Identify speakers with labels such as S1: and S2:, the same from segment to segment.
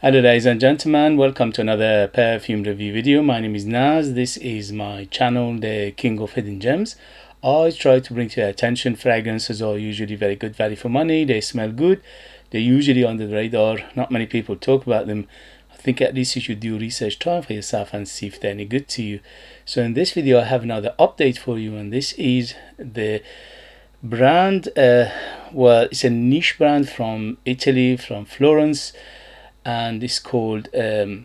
S1: Hello ladies and gentlemen, welcome to another perfume review video. My name is Naz. This is my channel, the King of Hidden Gems. I try to bring to your attention fragrances are usually very good value for money. They smell good. They're usually under the radar. Not many people talk about them. I think at least you should do research time for yourself and see if they're any good to you. So in this video I have another update for you, and this is the brand, well, it's a niche brand from Italy, from Florence, and it's called Lorenzo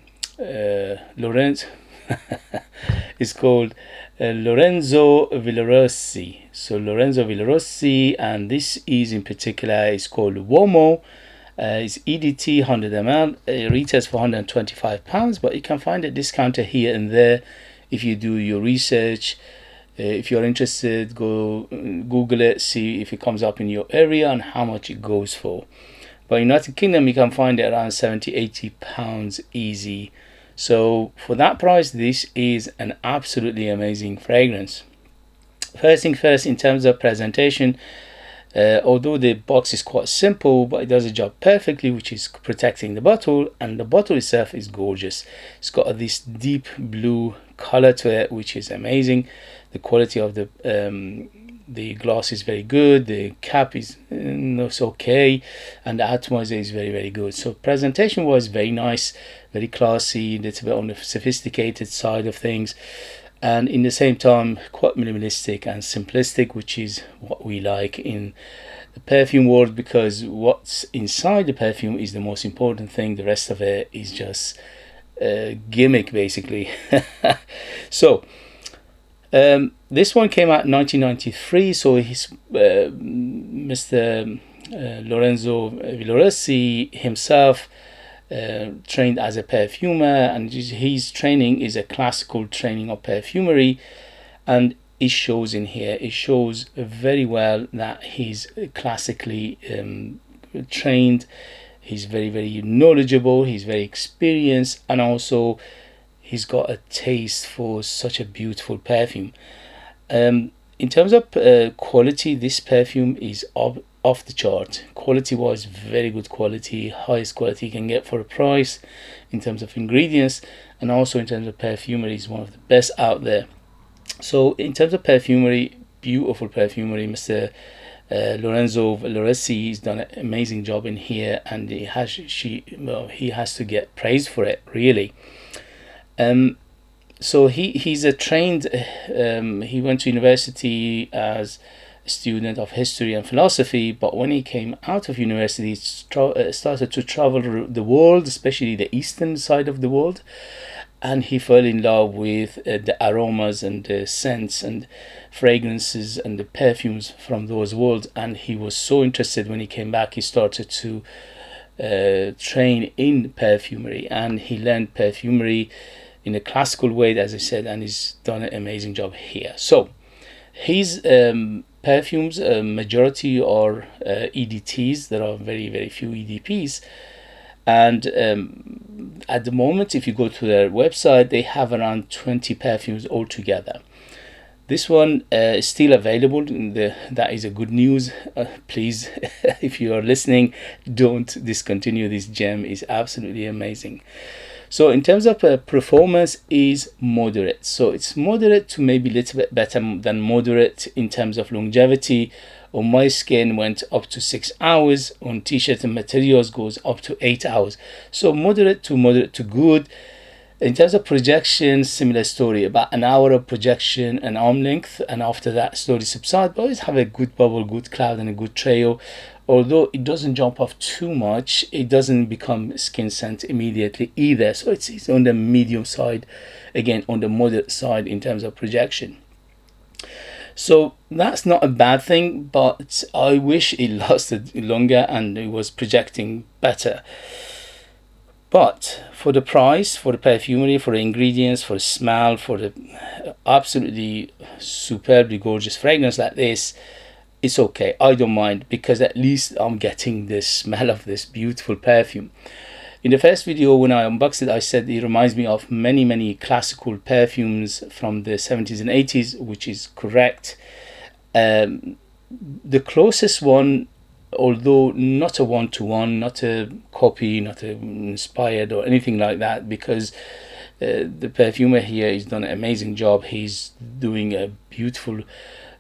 S1: it's called Lorenzo Villoresi. So Lorenzo Villoresi, and this is in particular is called Uomo. It's EDT 100 ml. It retails for £125, but you can find a discounter here and there if you do your research. If you're interested, go Google it, see if it comes up in your area and how much it goes for. But in United Kingdom you can find it around £70–80 easy. So for that price, this is an absolutely amazing fragrance. First thing first, in terms of presentation, although the box is quite simple, but it does the job perfectly, which is protecting the bottle, and the bottle itself is gorgeous. It's got this deep blue color to it, which is amazing. The quality of the glass is very good. The cap is okay, and the atomizer is very good. So presentation was very nice, very classy, a little bit on the sophisticated side of things, and in the same time quite minimalistic and simplistic, which is what we like in the perfume world, because what's inside the perfume is the most important thing. The rest of it is just a gimmick basically. So this one came out in 1993, so he's Mr. Lorenzo Villoresi himself trained as a perfumer, and his training is a classical training of perfumery, and it shows in here. It shows very well that he's classically trained. He's very knowledgeable, he's very experienced, and also he's got a taste for such a beautiful perfume. In terms of quality, this perfume is off the chart. Quality wise, very good quality, highest quality you can get for a price. In terms of ingredients and also in terms of perfumery, is one of the best out there. So in terms of perfumery, beautiful perfumery. Mr. Lorenzo Villoresi has done an amazing job in here, and he has to get praise for it, really. So he's a trained, he went to university as a student of history and philosophy, but when he came out of university he started to travel the world, especially the eastern side of the world, and he fell in love with the aromas and the scents and fragrances and the perfumes from those worlds. And he was so interested. When he came back, he started to train in perfumery, and he learned perfumery in a classical way, as I said, and he's done an amazing job here. So his perfumes, majority are EDTs. There are very few EDPs, and at the moment if you go to their website, they have around 20 perfumes altogether. This one is still available. That is a good news. Please, if you are listening, don't discontinue this gem. Is absolutely amazing. So in terms of performance, is moderate. So it's moderate to maybe a little bit better than moderate in terms of longevity. On my skin went up to 6 hours. On t-shirt and materials goes up to 8 hours. So moderate to good. In terms of projection, similar story, about an hour of projection and arm length, and after that slowly subside, but always have a good bubble, good cloud, and a good trail. Although it doesn't jump off too much, it doesn't become skin scent immediately either. So it's on the medium side, again on the moderate side in terms of projection. So that's not a bad thing, but I wish it lasted longer and it was projecting better. But for the price, for the perfumery, for the ingredients, for the smell, for the absolutely superbly gorgeous fragrance like this, it's okay. I don't mind, because at least I'm getting the smell of this beautiful perfume. In the first video when I unboxed it, I said it reminds me of many classical perfumes from the 70s and 80s, which is correct. The closest one although not a one-to-one, not a copy, not a inspired or anything like that, because the perfumer here has done an amazing job. He's doing a beautiful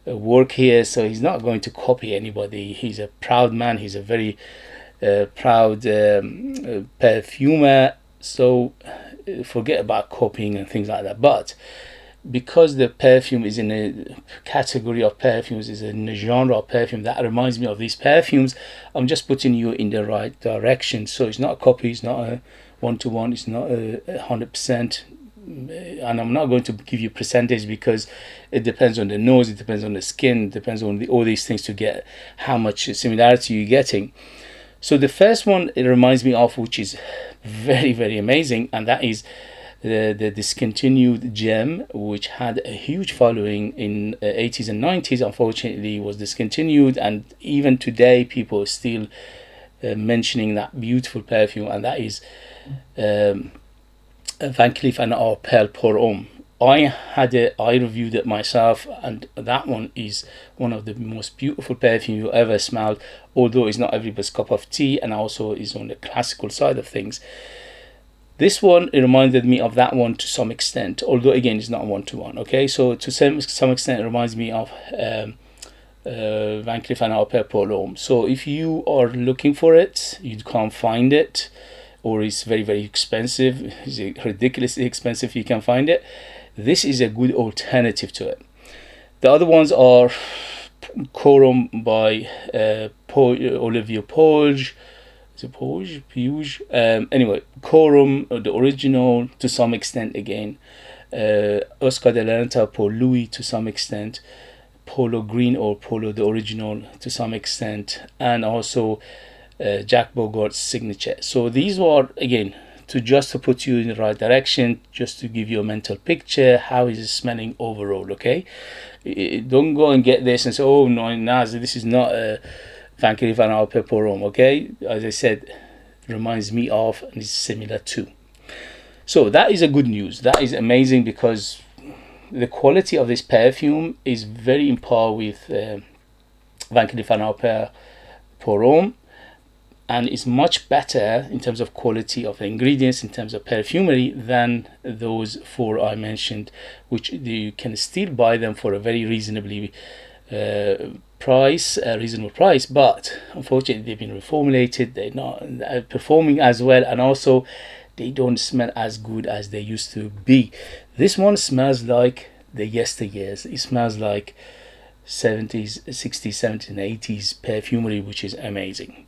S1: work here, so he's not going to copy anybody. He's a proud man. He's a very proud perfumer, so forget about copying and things like that. But because the perfume is in a category of perfumes, is in a genre of perfume that reminds me of these perfumes, I'm just putting you in the right direction. So it's not a copy, it's not a one-to-one, it's not a 100%, and I'm not going to give you percentage because it depends on the nose, it depends on the skin, it depends on all these things to get how much similarity you're getting. So the first one it reminds me of, which is very, very amazing, and that is the discontinued gem, which had a huge following in 80s and 90s. Unfortunately was discontinued, and even today people are still mentioning that beautiful perfume, and that is Van Cleef Arpels Pour Homme. I reviewed it myself, and that one is one of the most beautiful perfume you ever smelled, although it's not everybody's cup of tea, and also is on the classical side of things. This one, it reminded me of that one to some extent, although again it's not one-to-one. Okay, so to some extent it reminds me of Van Cleef Arpels Pour Homme. So if you are looking for it, you can't find it, or it's very, very expensive, it's ridiculously expensive, you can find it, this is a good alternative to it. The other ones are Corum by Olivier Polge. Anyway, Corum, the original to some extent again, Oscar de la Renta pour Louis to some extent, Polo Green or Polo the original to some extent, and also Jack Bogart's signature. So these are again to put you in the right direction, just to give you a mental picture how is it smelling overall. Okay, don't go and get this and say, oh no, Naz, this is not a Van Cleef Arpels Pour Homme. Okay, as I said, reminds me of and is similar to. So that is a good news. That is amazing, because the quality of this perfume is very in par with Van Cleef Arpels Pour Homme, and is much better in terms of quality of the ingredients, in terms of perfumery, than those four I mentioned, which you can still buy them for a very reasonable price, but unfortunately they've been reformulated, they're not performing as well, and also they don't smell as good as they used to be. This one smells like the yesteryears. It smells like 70s, 60s, 70s and 80s perfumery, which is amazing.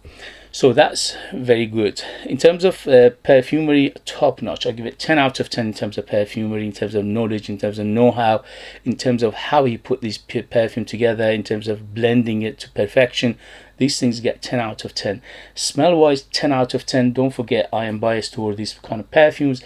S1: So that's very good. In terms of perfumery, top notch. I give it 10 out of 10 in terms of perfumery, in terms of knowledge, in terms of know-how, in terms of how he put this perfume together, in terms of blending it to perfection. These things get 10 out of 10. Smell-wise, 10 out of 10. Don't forget, I am biased toward these kind of perfumes.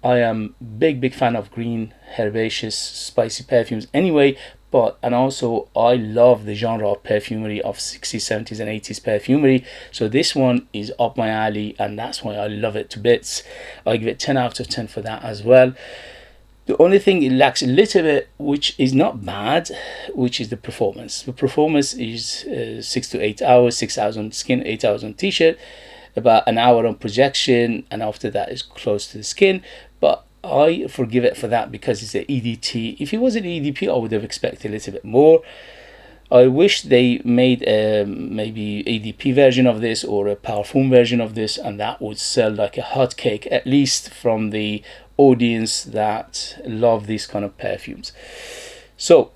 S1: I am big fan of green, herbaceous, spicy perfumes anyway, and also I love the genre of perfumery of 60s, 70s and 80s perfumery. So this one is up my alley, and that's why I love it to bits. I give it 10 out of 10 for that as well. The only thing it lacks a little bit, which is not bad, which is the performance. The performance is 6 to 8 hours, 6 hours on skin, 8 hours on t-shirt, about an hour on projection, and after that is close to the skin. But I forgive it for that because it's an EDT. If it was an EDP, I would have expected a little bit more. I wish they made a maybe EDP version of this or a Perfume version of this, and that would sell like a hotcake, at least from the audience that love these kind of perfumes. So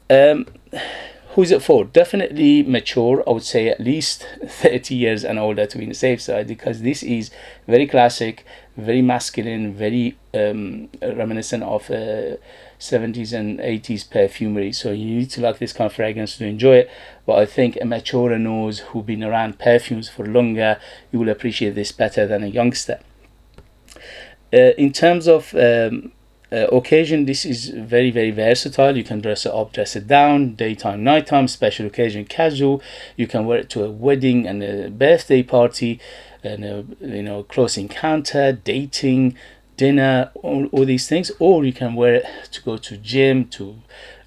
S1: who's it for? Definitely mature. I would say at least 30 years and older to be on the safe side, because this is very classic, very masculine, very reminiscent of 70s and 80s perfumery. So you need to like this kind of fragrance to enjoy it. But I think a mature nose who've been around perfumes for longer, you will appreciate this better than a youngster. In terms of occasion, this is very, very versatile. You can dress it up, dress it down, daytime, nighttime, special occasion, casual. You can wear it to a wedding and a birthday party, and a close encounter, dating, dinner, all these things. Or you can wear it to go to gym, to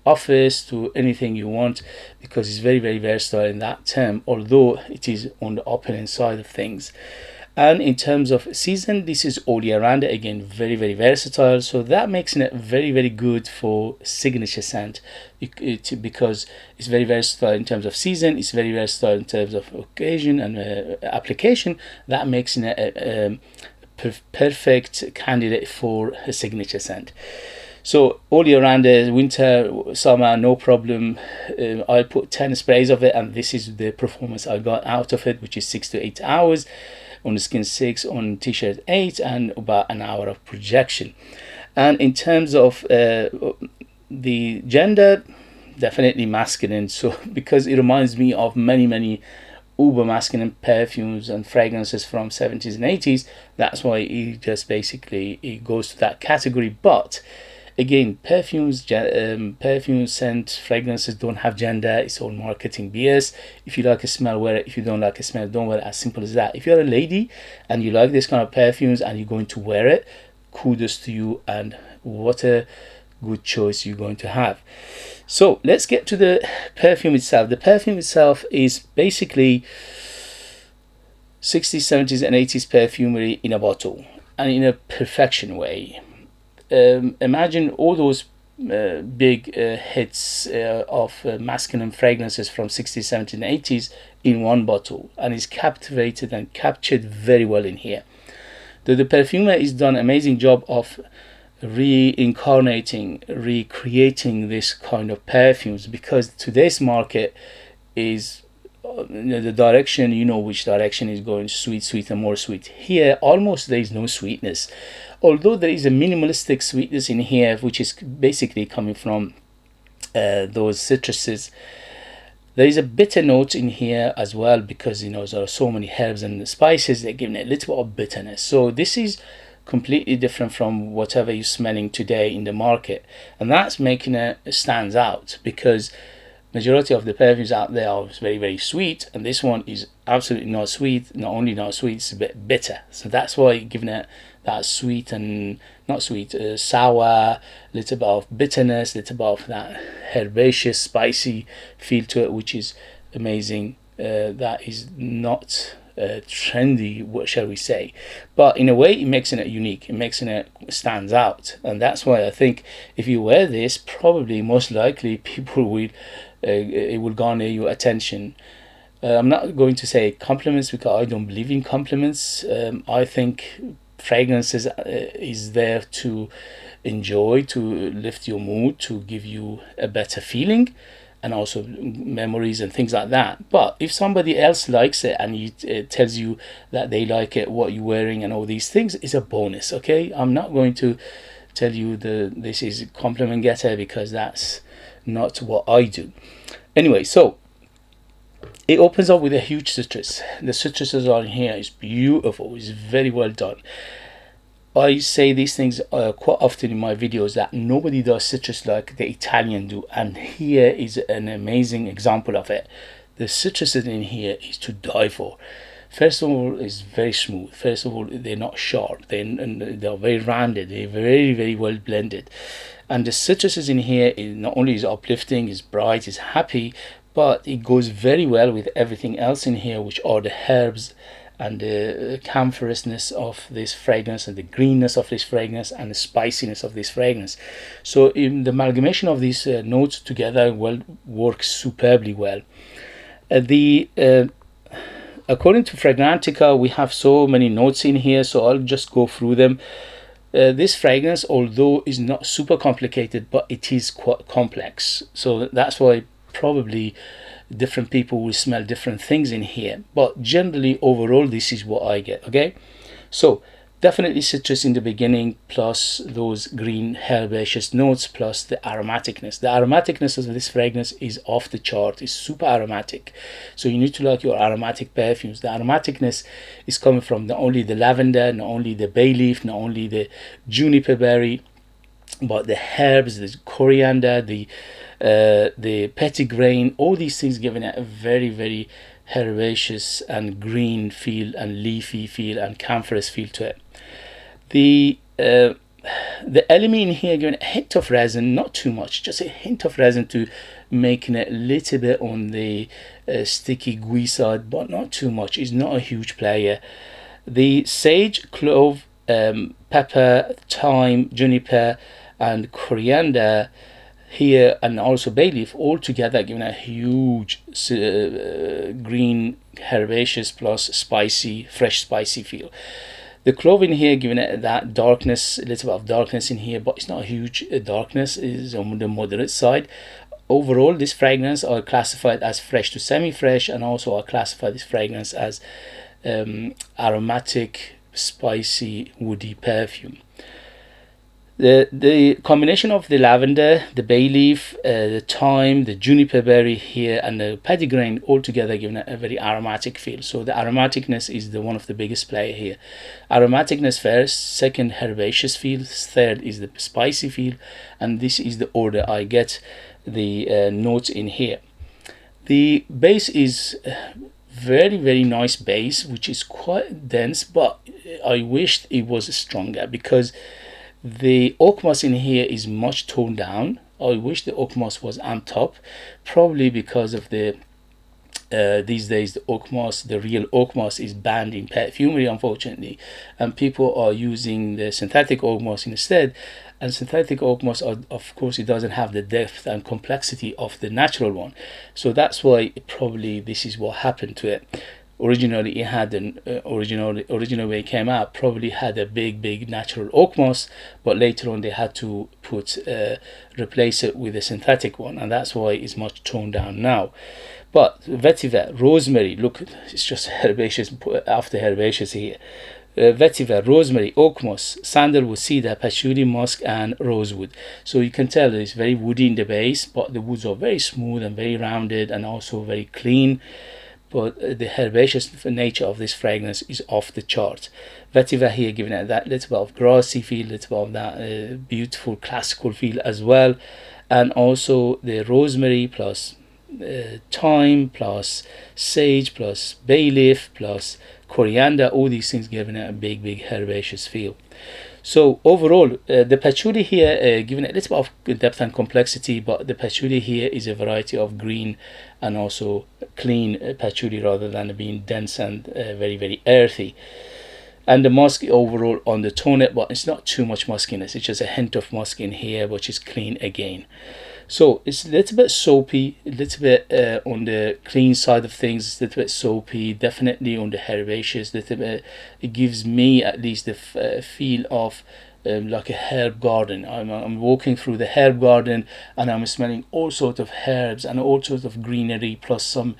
S1: office, to anything you want, because it's very, very versatile in that term, although it is on the opponent side of things. And in terms of season, this is all year round, again very, very versatile, so that makes it very, very good for signature scent, because it's very versatile in terms of season, it's very versatile in terms of occasion and application. That makes it a perfect candidate for a signature scent. So all year round, winter, summer, no problem. I put 10 sprays of it, and this is the performance I got out of it, which is 6 to 8 hours on the skin, 6 on t-shirt, 8, and about an hour of projection. And in terms of the gender, definitely masculine. So because it reminds me of many uber masculine perfumes and fragrances from 70s and 80s, that's why it just basically it goes to that category. But again, perfumes, perfume scent, fragrances don't have gender. It's all marketing BS. If you like a smell, wear it. If you don't like a smell, don't wear it. As simple as that. If you're a lady and you like this kind of perfumes and you're going to wear it, kudos to you, and what a good choice you're going to have. So let's get to the perfume itself. The perfume itself is basically 60s, 70s and 80s perfumery in a bottle, and in a perfection way. Imagine all those big hits of masculine fragrances from 60s, 70s and 80s in one bottle, and it's captivated and captured very well in here. The perfumer is done an amazing job of reincarnating, recreating this kind of perfumes, because today's market is the direction, you know which direction is going, sweet and more sweet. Here almost there is no sweetness, although there is a minimalistic sweetness in here, which is basically coming from those citruses. There is a bitter note in here as well, because you know there are so many herbs and spices that give it a little bit of bitterness. So this is completely different from whatever you're smelling today in the market, and that's making it stands out, because majority of the perfumes out there are very, very sweet, and this one is absolutely not sweet. Not only not sweet, it's a bit bitter. So that's why giving it that sweet and not sweet, sour, little bit of bitterness, little bit of that herbaceous, spicy feel to it, which is amazing. That is not trendy, what shall we say, but in a way it makes it unique, it makes it stands out, and that's why I think if you wear this, probably most likely people will it will garner your attention. I'm not going to say compliments, because I don't believe in compliments. I think fragrances is there to enjoy, to lift your mood, to give you a better feeling, and also memories and things like that. But if somebody else likes it and it tells you that they like it, what you're wearing and all these things, is a bonus. Okay, I'm not going to tell you this is a compliment getter, because that's not what I do. Anyway, so it opens up with a huge citrus. The citruses on here is beautiful, it's very well done. I say these things quite often in my videos, that nobody does citrus like the Italian do, and here is an amazing example of it. The citruses in here is to die for. First of all, it's very smooth. First of all, they're not sharp. They're very rounded. They're very, very well blended. And the citruses in here is not only is uplifting, is bright, is happy, but it goes very well with everything else in here, which are the herbs and the camphousness of this fragrance, and the greenness of this fragrance, and the spiciness of this fragrance. So in the amalgamation of these notes together works superbly well. According to Fragrantica, we have so many notes in here, so I'll just go through them. This fragrance, although is not super complicated, but it is quite complex, so that's why probably different people will smell different things in here, but generally overall this is what I get. Okay, so definitely citrus in the beginning, plus those green herbaceous notes, plus the aromaticness. The aromaticness of this fragrance is off the chart. It's super aromatic, so you need to like your aromatic perfumes. The aromaticness is coming from not only the lavender, not only the bay leaf, not only the juniper berry, but the herbs, the coriander, the petitgrain, all these things giving it a very, very herbaceous and green feel and leafy feel and camphorous feel to it. The The element in here giving a hint of resin, not too much, just a hint of resin to making it a little bit on the sticky gooey side, but not too much. It's not a huge player. The sage, clove, pepper, thyme, juniper, and coriander here, and also bay leaf, all together giving a huge green herbaceous plus spicy, fresh spicy feel. The clove in here giving it that darkness, a little bit of darkness in here, but it's not a huge darkness, is on the moderate side. Overall, this fragrance are classified as fresh to semi-fresh, and also I classify this fragrance as aromatic, spicy, woody perfume. The combination of the lavender, the bay leaf, the thyme, the juniper berry here, and the petitgrain all together giving a very aromatic feel. So the aromaticness is the one of the biggest player here. Aromaticness first, second herbaceous feel, third is the spicy feel, and this is the order I get the notes in here. The base is very nice base, which is quite dense, but I wished it was stronger because the oak moss in here is much toned down. I wish the oak moss was amped up, probably because of the these days the oak moss, the real oak moss, is banned in perfumery, unfortunately, and people are using the synthetic oak moss instead. And synthetic oak moss, of course, it doesn't have the depth and complexity of the natural one, so that's why probably this is what happened to it. Originally it had an original way it came out probably had a big natural oak moss, but later on they had to put replace it with a synthetic one, and that's why it's much toned down now. But vetiver, rosemary, look, it's just herbaceous after herbaceous here. Vetiver, rosemary, oak moss, sandalwood, cedar, patchouli, musk, and rosewood. So you can tell it's very woody in the base, but the woods are very smooth and very rounded and also very clean. But the herbaceous nature of this fragrance is off the chart. Vetiver here giving it that little bit of grassy feel, little bit of that beautiful classical feel as well, and also the rosemary plus thyme plus sage plus bay leaf plus coriander, all these things giving it a big herbaceous feel. So overall, the patchouli here giving it a little bit of depth and complexity, but the patchouli here is a variety of green and also clean patchouli rather than being dense and very earthy. And the musk overall on the tone, but it's not too much muskiness, it's just a hint of musk in here, which is clean again. So it's a little bit soapy, a little bit on the clean side of things, a little bit soapy, definitely on the herbaceous, little bit. It gives me at least the feel of like a herb garden. I'm walking through the herb garden and I'm smelling all sorts of herbs and all sorts of greenery, plus some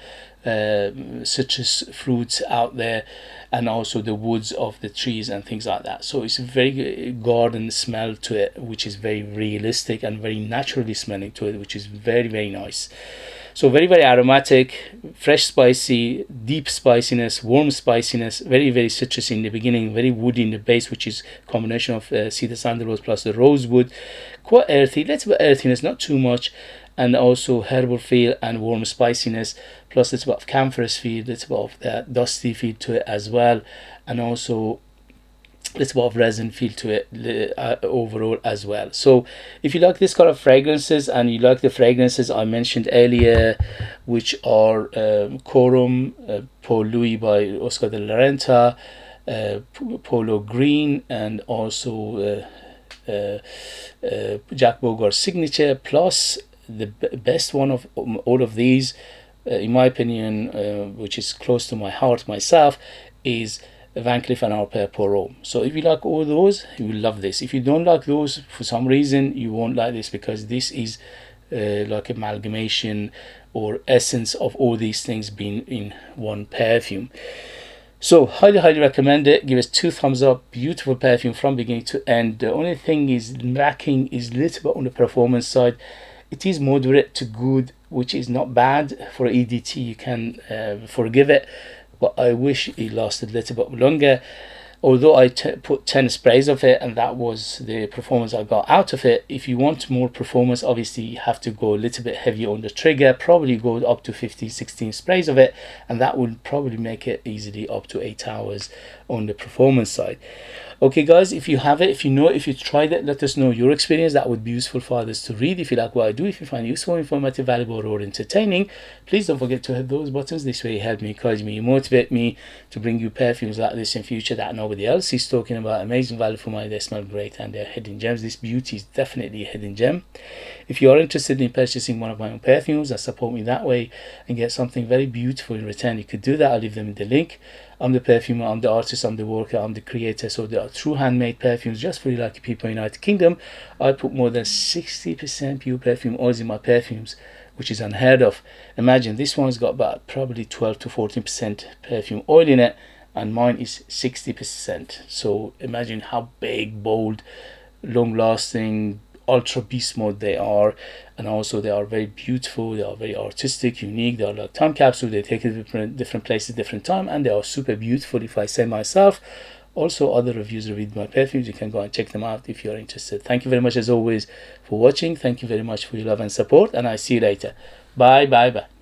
S1: citrus fruits out there, and also the woods of the trees and things like that. So it's a very garden smell to it, which is very realistic and very naturally smelling to it, which is very nice. So very aromatic, fresh spicy, deep spiciness, warm spiciness, very citrusy in the beginning, very woody in the base, which is combination of cedar sandalwood plus the rosewood. Quite earthy, little bit earthiness, not too much, and also herbal feel and warm spiciness, plus a little bit of camphorous feel, a little bit of that dusty feel to it as well, and also a little bit of resin feel to it overall as well. So if you like this kind of fragrances and you like the fragrances I mentioned earlier, which are Corum, Paul Louis by Oscar de la Renta, Polo Green, and also Jack Bogart's signature, plus the best one of all of these, in my opinion, which is close to my heart myself, is Van Cleef Arpels Pour Homme. So if you like all those, you will love this. If you don't like those for some reason, you won't like this, because this is like amalgamation or essence of all these things being in one perfume. So highly recommend it. Give us 2 thumbs up. Beautiful perfume from beginning to end. The only thing is lacking is a little bit on the performance side. It is moderate to good, which is not bad for EDT. You can forgive it, but I wish it lasted a little bit longer. although I put 10 sprays of it and that was the performance I got out of it. If you want more performance, obviously you have to go a little bit heavier on the trigger, probably go up to 15, 16 sprays of it, and that would probably make it easily up to 8 hours on the performance side. Okay guys, if you have it, if you know it, if you tried it, let us know your experience. That would be useful for others to read. If you like what I do, if you find it useful, informative, valuable, or entertaining, please don't forget to hit those buttons. This way you help me, encourage me, motivate me to bring you perfumes like this in future that nobody else is talking about. Amazing value for money, they smell great, and they're hidden gems. This beauty is definitely a hidden gem. If you are interested in purchasing one of my own perfumes and support me that way and get something very beautiful in return, you could do that. I'll leave them in the link. I'm the perfumer, I'm the artist, I'm the worker, I'm the creator. So they are true handmade perfumes just for you lucky people in the United Kingdom. I put more than 60% pure perfume oils in my perfumes, which is unheard of. Imagine this one's got about probably 12 to 14% perfume oil in it, and mine is 60%. So imagine how big, bold, long lasting, ultra beast mode they are. And also they are very beautiful, they are very artistic, unique, they are like time capsule. They take it to different places, different time, and they are super beautiful, if I say myself. Also other reviews reviewed my perfumes, you can go and check them out if you're interested. Thank you very much as always for watching. Thank you very much for your love and support, and I see you later. Bye bye bye.